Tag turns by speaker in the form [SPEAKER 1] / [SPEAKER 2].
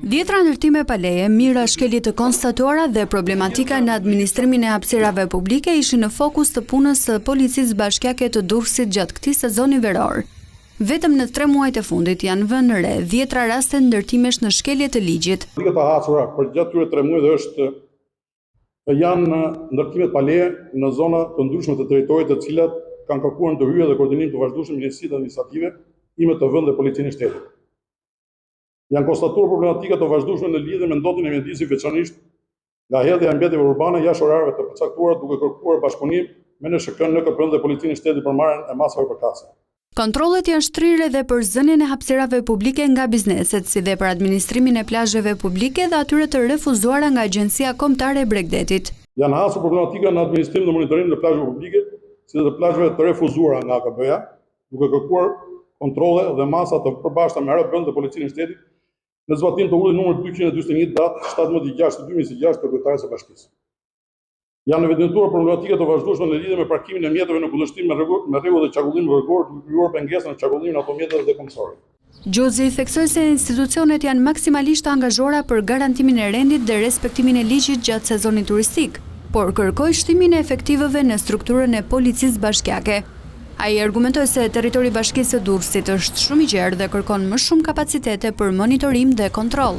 [SPEAKER 1] Dhjetra ndërtime pa leje, mira shkelje të konstatuara dhe problematika në administrimin e hapësirave publike ishin në fokus të punës së Policisë Bashkiake të Durrësit gjatë këtij sezoni veror. Vetëm në 3 muajt e fundit janë vënë re 10 raste ndërtimesh në shkelje të ligjit.
[SPEAKER 2] Politika të hapura për gjatë këtyre 3 muajve janë ndërtimet pa leje në zona të ndryshme të territorit, të cilat kanë kërkuar ndërhyrje dhe koordinim të vazhdueshëm me njësitë administrative ime të vend dhe Policinë e Shtetit. Janë konstatuar problematika të vazhdueshme në lidhje me ndotjen e mjedisit, veçanërisht nga hedhja e mbetjeve urbane jashtë orareve të përcaktuara, duke kërkuar bashkëpunim me NSHK-n, NKP-n dhe Policinë e Shtetit për marrjen e masave përkatëse.
[SPEAKER 1] Kontrollet janë shtrirë edhe për zënien e hapësirave publike nga bizneset, si dhe për administrimin e plazheve publike dhe atyre të refuzuara nga Agjencia Kombëtare e Bregdetit.
[SPEAKER 2] Janë hasur problematika në administrim dhe monitorim të plazheve publike, si dhe të plazheve të refuzuara nga AKB-ja, duke kërkuar kontrolle dhe masa të përbashkëta me RB-n dhe Policinë e Shtetit në zbatim të urdhrit numër 221 datë 17/6/2026 të Kryetarisë së Bashkisë. Janë evidentuar problematika të vazhdueshme në lidhje me parkimin e mjeteve në kundërshtim me rregullat e çarkullimit rrugor, duke krijuar pengesë në çarkullimin e automjeteve dhe komisorit.
[SPEAKER 1] Gjozi theksoi se institucionet janë maksimalisht angazhuara për garantimin e rendit dhe respektimin e ligjit gjatë sezonit turistik, por kërkoi shtimin e efektivëve në strukturën e Policisë Bashkiake. Ai argumentoi se territori i Bashkisë së Durrësit është shumë i gjerë dhe kërkon më shumë kapacitete për monitorim dhe kontroll.